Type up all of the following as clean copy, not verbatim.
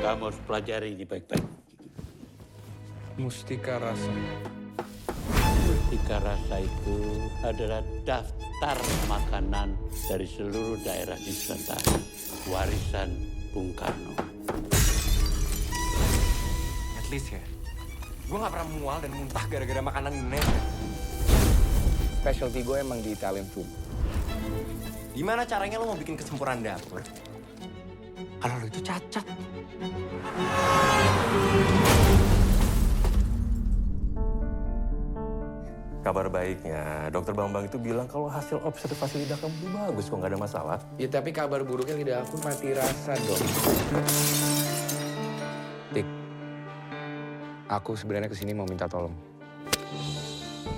Kamu harus pelajari ini baik-baik. Mustika Rasa. Mustika Rasa itu adalah daftar makanan dari seluruh daerah di Nusantara. Warisan Bung Karno. At least ya, gue gak pernah mual dan muntah gara-gara makanan Indonesia. Specialty gue emang di Italian food. Gimana caranya lo mau bikin kesempurnaan dapur? Kalau lo itu cacat. Kabar baiknya, dokter Bambang itu bilang kalau hasil observasi lidah kamu bagus kok, nggak ada masalah. Ya tapi kabar buruknya lidah aku mati rasa dong. Tik, aku sebenarnya kesini mau minta tolong.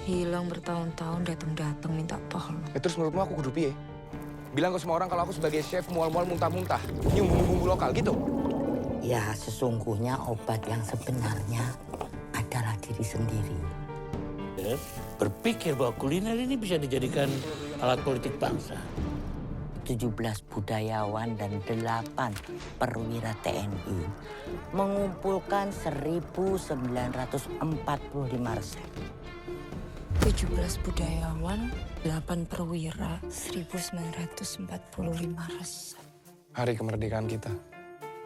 Hilang bertahun-tahun, datang-datang minta tolong. Ya terus menurutmu aku kudu piye? Bilang ke semua orang kalau aku sebagai chef mual-mual muntah-muntah, nyium bumbu-bumbu lokal gitu. Ya sesungguhnya obat yang sebenarnya adalah diri sendiri. Berpikir bahwa kuliner ini bisa dijadikan alat politik bangsa. 17 budayawan dan 8 perwira TNI mengumpulkan 1.945 resep. 17 budayawan, 8 perwira, 1945 resep. Hari kemerdekaan kita.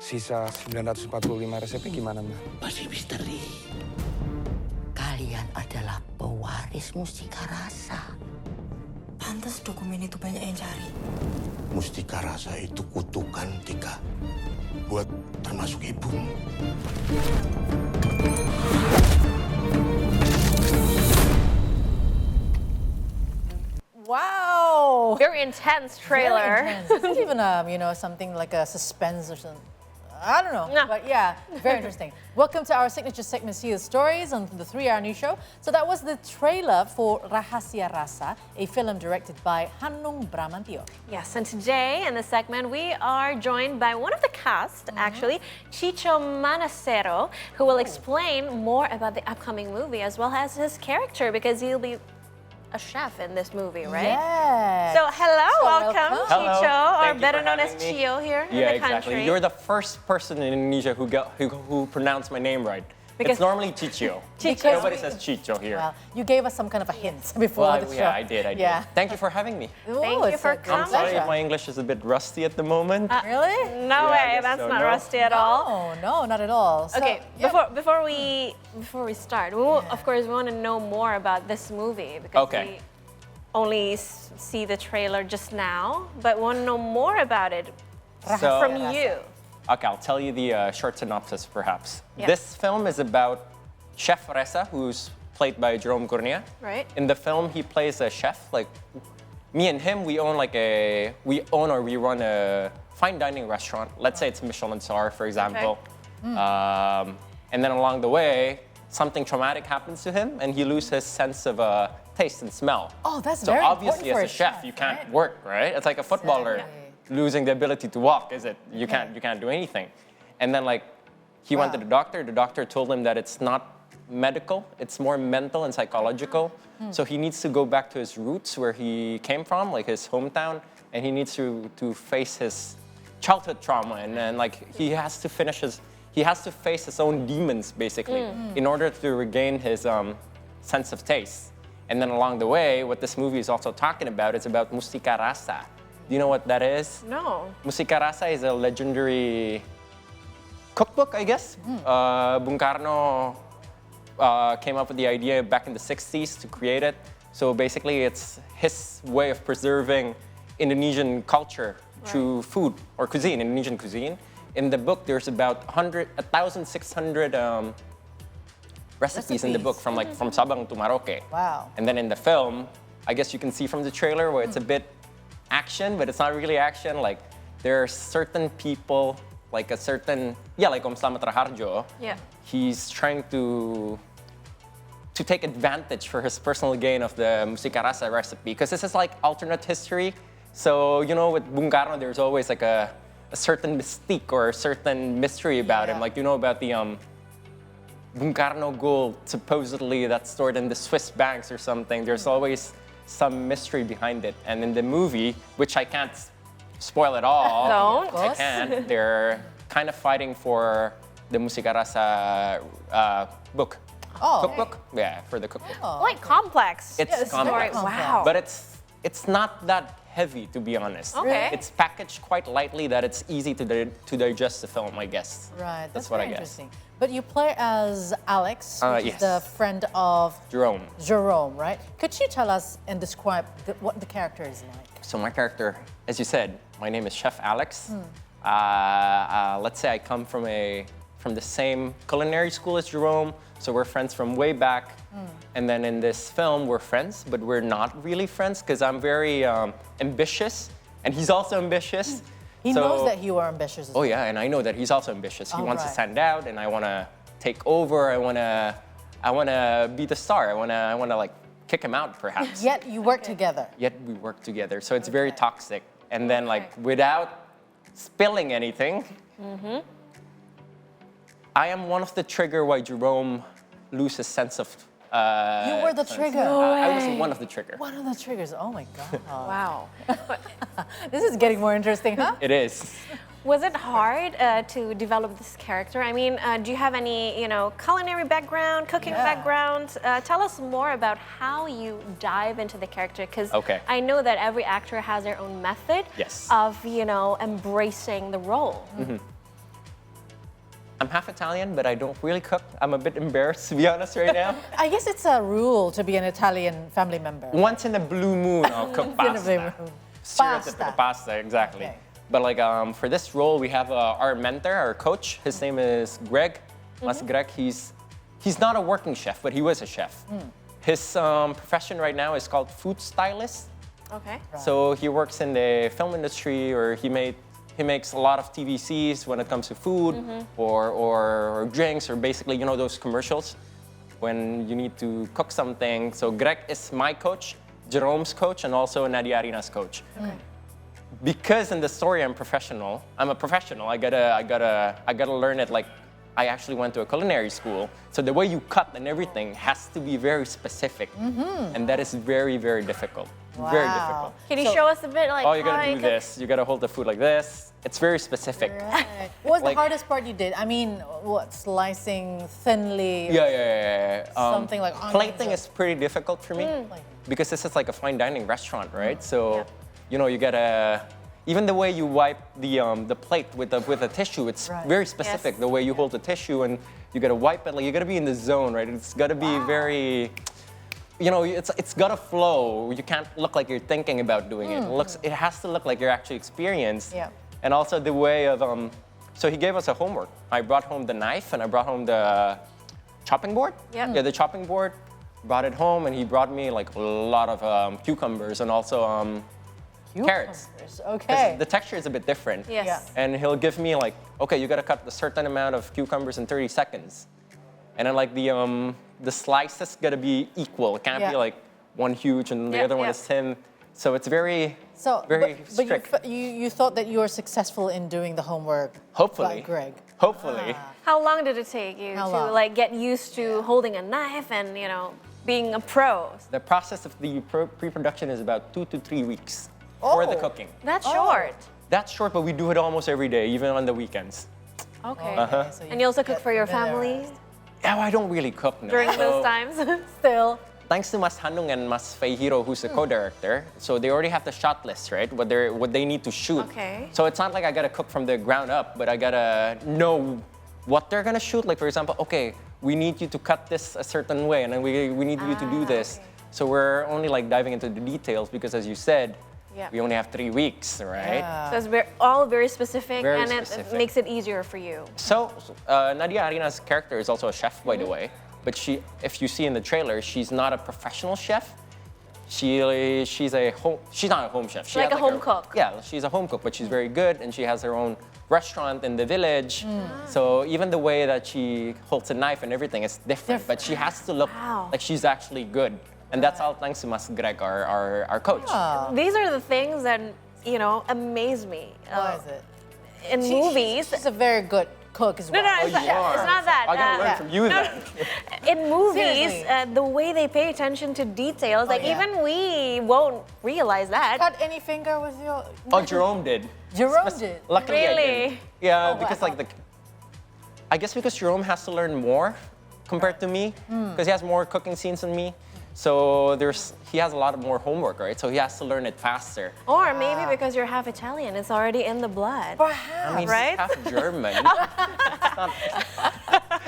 Sisa 945 resepnya gimana, Mbak? Masih misteri. Kalian adalah pewaris Mustika Rasa. Pantas dokumen itu banyak yang cari. Mustika Rasa itu kutukan, Tika. Buat termasuk ibumu. Wow! Very intense trailer. Very intense. It's even something like a suspense or something. I don't know, No. but yeah, very interesting. Welcome to our signature segment, See the Stories on the 3-Hour News Show. So that was the trailer for Rahasia Rasa, a film directed by Hanung Bramantio. Yes, and today in the segment we are joined by one of the cast, actually, Chicho Manacero, who will explain more about the upcoming movie as well as his character because he'll be a chef in this movie, right? Yes. So hello, welcome, welcome. Hello. Chicho, or Thank you better for known as having me. Chio here in Yeah, the exactly. country. You're the first person in Indonesia who pronounced my name right. Because- It's normally Chicho. Chicho. Nobody says Chicho here. Well, you gave us some kind of a hint before Well, the show. yeah, I did. Yeah. Thank you for having me. Thank you it's for a good I'm sorry pleasure. if my English is a bit rusty at the moment. Really? No Yeah, I way, guess that's so, not no? rusty at all. Oh, no, not at all. So, Okay, yeah. before we start, we will, of course, we want to know more about this movie because Okay. we only see the trailer just now, but we want to know more about it So- from you. Okay, I'll tell you the short synopsis, perhaps. Yeah. This film is about Chef Rasa, who's played by Jerome Gurnia. Right. In the film, he plays a chef. Like me and him, we run a fine dining restaurant. Let's say it's Michelin star, for example. And then along the way, something traumatic happens to him, and he loses his sense of taste and smell. Oh, that's So very obviously, important as for a a chef, chef, you can't right? work, right? It's like a footballer Exactly. losing the ability to walk, is it? You can't do anything. And then like he went to the doctor. The doctor told him that it's not medical, it's more mental and psychological. So he needs to go back to his roots where he came from, like his hometown, and he needs to face his childhood trauma and like he has to face his own demons basically in order to regain his sense of taste. And then along the way, what this movie is also talking about is about Mustika Rasa. Do you know what that is? No. Mustika Rasa is a legendary cookbook, I guess. Bung Karno came up with the idea back in the 60s to create it. So basically, it's his way of preserving Indonesian culture through food or cuisine, Indonesian cuisine. In the book, there's about 1,600 recipes in the book from Sabang to Merauke. Wow. And then in the film, I guess you can see from the trailer where it's a bit action, but it's not really action. Like there are certain people, like like Om Slamet Raharjo. Yeah. He's trying to take advantage for his personal gain of the Mustika Rasa recipe, because this is like alternate history. So with Bung Karno, there's always like a certain mystique or a certain mystery about him. Like about the Bung Karno gold supposedly that's stored in the Swiss banks or something. There's always some mystery behind it. And in the movie, which I can't spoil at all. Don't. I can't. kind of fighting for the Mustika Rasa book. Oh. Cookbook? Yeah, for the cookbook. Like complex. It's it's very complex. complex. Wow. But it's not that heavy, to be honest. Okay. It's packaged quite lightly that it's easy to digest the film, I guess. Right, that's what very I guess. interesting. But you play as Alex, which Yes. is the friend of Jerome. Jerome, right? Could you tell us and describe what the character is like? So my character, as you said, my name is Chef Alex. Let's say I come from the same culinary school as Jerome, so we're friends from way back. And then in this film, we're friends, but we're not really friends because I'm very ambitious, and he's also ambitious. He So- knows that you are ambitious as Oh yeah, and I know that he's also ambitious. He All wants to right. stand out, and I want to take over. I want to be the star. I want to like kick him out, perhaps. Yet you work together. Yet we work together, so it's very toxic. And then like without spilling anything, I am one of the trigger why Jerome loses sense of. You were the trigger. I was one of the trigger. One of the triggers. Oh my God. Wow. This is getting more interesting, huh? It is. Was it hard to develop this character? I mean, do you have any, culinary background, cooking Yeah. background? Tell us more about how you dive into the character, because Okay. I know that every actor has their own method Yes. of, embracing the role. I'm half Italian, but I don't really cook. I'm a bit embarrassed, to be honest, right now. I guess it's a rule to be an Italian family member. Once in a blue moon, I'll cook In a blue pasta. moon. Stereotypical pasta, exactly. Okay. But like for this role, we have our mentor, our coach. His name is Greg. Mas Greg. He's not a working chef, but he was a chef. His profession right now is called food stylist. Okay. So he works in the film industry, or he makes a lot of TVCs when it comes to food or drinks, or basically those commercials when you need to cook something. So Greg is my coach, Jerome's coach, and also Nadia Arina's coach. Because in the story I'm a professional. I gotta learn it. Like I actually went to a culinary school, so the way you cut and everything has to be very specific, and that is very, very difficult. Very Wow. difficult. Can you show us a bit, like Oh, you how gotta do cook? this. You gotta hold the food like this. It's very specific. Right. What was Like- the hardest part you did? I mean, what, slicing thinly? or Yeah. Something like onions plating or- is pretty difficult for me because this is like a fine dining restaurant, right? So, Yeah. you gotta. Even the way you wipe the plate with a tissue, it's Right. very specific. Yes. The way you hold the tissue and you gotta wipe it, like you gotta be in the zone, right? It's gotta be very. It's gotta flow. You can't look like you're thinking about doing it. It has to look like you're actually experienced. Yeah. And also the way of so he gave us a homework. I brought home the knife and I brought home the chopping board. Yep. Yeah, the chopping board. Brought it home and he brought me like a lot of cucumbers and also carrots. Cucumbers, 'Cause Okay. the texture is a bit different. Yes. Yeah. And he'll give me like, okay, you gotta cut a certain amount of cucumbers in 30 seconds. And then like the slices gotta be equal. It can't Yeah. be like one huge and the Yeah, other one yeah. is thin. So it's very, So, very but strict. you thought that you were successful in doing the homework Hopefully. by Greg. Hopefully. How long did it take you How to long? like get used to holding a knife and being a pro? The process of the pre-production is about 2 to 3 weeks for the Oh. cooking. That's Oh. short. That's short, but we do it almost every day, even on the weekends. Okay. Okay, so And you also cook get for your familiarized. family Oh, I don't really cook now. during So, those times? Still. thanks to Mas Hanung and Mas Feihiro, who's the co-director, so they already have the shot list, right? What they need to shoot. Okay. So it's not like I gotta cook from the ground up, but I gotta know what they're gonna shoot. Like for example, okay, we need you to cut this a certain way, and then we need you to do this. okay. So we're only like diving into the details because, as you said, Yeah. we only have 3 weeks, right? Yeah. So it's all very specific, Very and it specific. makes it easier for you. So Nadia Arina's character is also a chef, by the way. But if you see in the trailer, she's not a professional chef. She's not a home chef. She Like has a home cook. Yeah, she's a home cook, but she's very good, and she has her own restaurant in the village. So even the way that she holds a knife and everything is different. But she has to look Wow. like she's actually good, and that's all thanks to Mas Greg, our coach. These are the things that amaze me. Why is it? In movies, She's a very good cook as No, well. no, it's, you are. it's not that. I gotta learn from you then. In movies, Seriously. the way they pay attention to details, like yeah. even we won't realize that. Cut any finger with your... Oh, Jerome did. Jerome did? Luckily, I Really? didn't. Yeah, Oh, because wow. like I guess because Jerome has to learn more compared to me, because he has more cooking scenes than me. So he has a lot of more homework, right? So he has to learn it faster. Or maybe because you're half Italian, it's already in the blood. Perhaps. I mean, Right? he's half German. It's not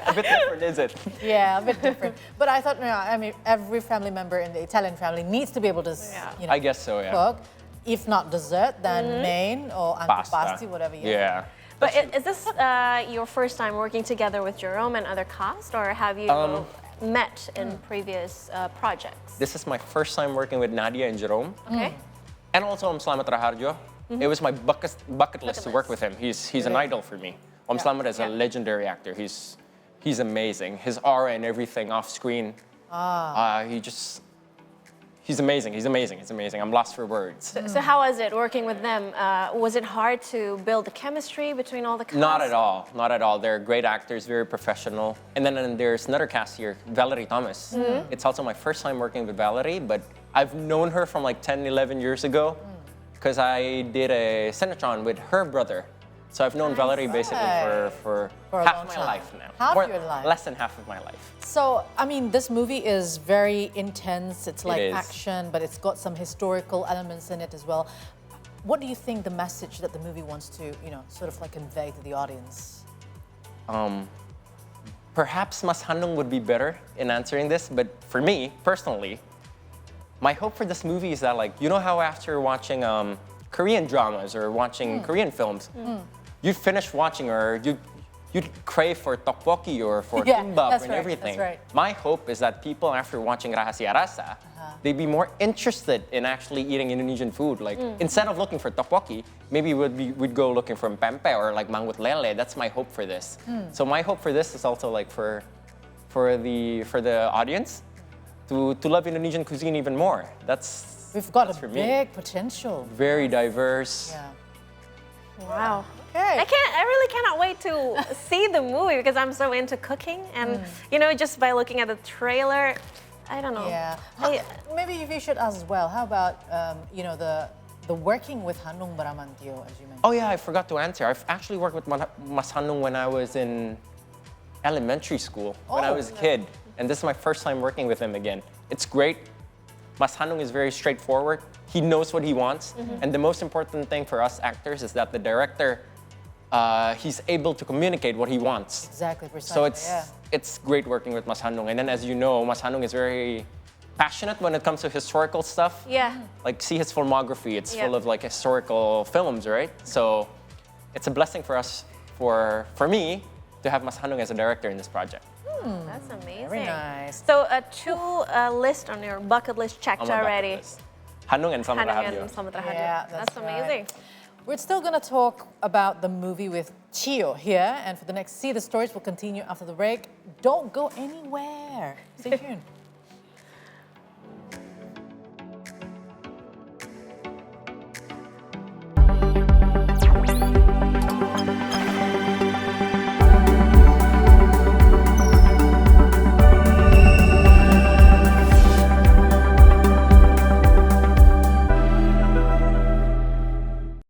a bit different, is it? Yeah, a bit different. But I thought, I mean, every family member in the Italian family needs to be able to, you know, I guess so, yeah. cook. If not dessert, then main or antipasti, whatever. Yeah. But is this your first time working together with Jerome and other cast, or have you met in previous projects? This is my first time working with Nadia and Jerome. Okay. And also Slamet Raharjo. It was my bucket list to work with him. He's an idol for me. Slamet is a legendary actor. He's amazing. His aura and everything off screen. He's amazing. He's amazing. It's amazing. I'm lost for words. So how was it working with them? Was it hard to build the chemistry between all the cast? Not at all. Not at all. They're great actors, very professional. And then there's another cast here, Valerie Thomas. It's also my first time working with Valerie, but I've known her from like 10, 11 years ago because I did a Cinetron with her brother. So I've known Valerie basically for a half long my time. life now. Half More- your life. Less than half of my life. So, I mean, this movie is very intense. It's like is. action, but it's got some historical elements in it as well. What do you think the message that the movie wants to, you know, sort of like convey to the audience? Perhaps Mas Handong would be better in answering this, but for me, personally, my hope for this movie is that, like, you know how after watching Korean dramas or watching Korean films, you'd finish watching or you'd crave for tteokbokki or for kimbap that's and right, everything. that's right. My hope is that people, after watching Rahasia Rasa, they'd be more interested in actually eating Indonesian food. Like, instead of looking for tteokbokki, maybe we'd go looking for pempek or like mangut lele. That's my hope for this. So my hope for this is also like for the audience to love Indonesian cuisine even more. We've got that's a for me. big potential. Very diverse. Yeah. Wow. Okay. I really cannot wait to see the movie because I'm so into cooking and you know, just by looking at the trailer, I don't know. Yeah. Maybe if you should ask as well, how about, you know, the working with Hanung Bramantio, as you mentioned? Oh yeah, I forgot to answer. I've actually worked with Mas Handong when I was in elementary school, when I was a kid. And this is my first time working with him again. It's great. Mas Handong is very straightforward. He knows what he wants. And the most important thing for us actors is that the director, he's able to communicate what he wants. Exactly, precisely. So it's great working with Mas Handong. And then as you know, Mas Handong is very passionate when it comes to historical stuff. Yeah. Like, see his filmography. It's full of like historical films, right? So it's a blessing for us, for me, to have Mas Handong as a director in this project. That's amazing. Very nice. So two list on your bucket list checked On my bucket already. list. Handong and Slamet Handong Raharjo. and Slamet Raharjo. Yeah, that's right. amazing. We're still going to talk about the movie with Chio here. And for the next See the Stories, we'll continue after the break. Don't go anywhere. Stay tuned.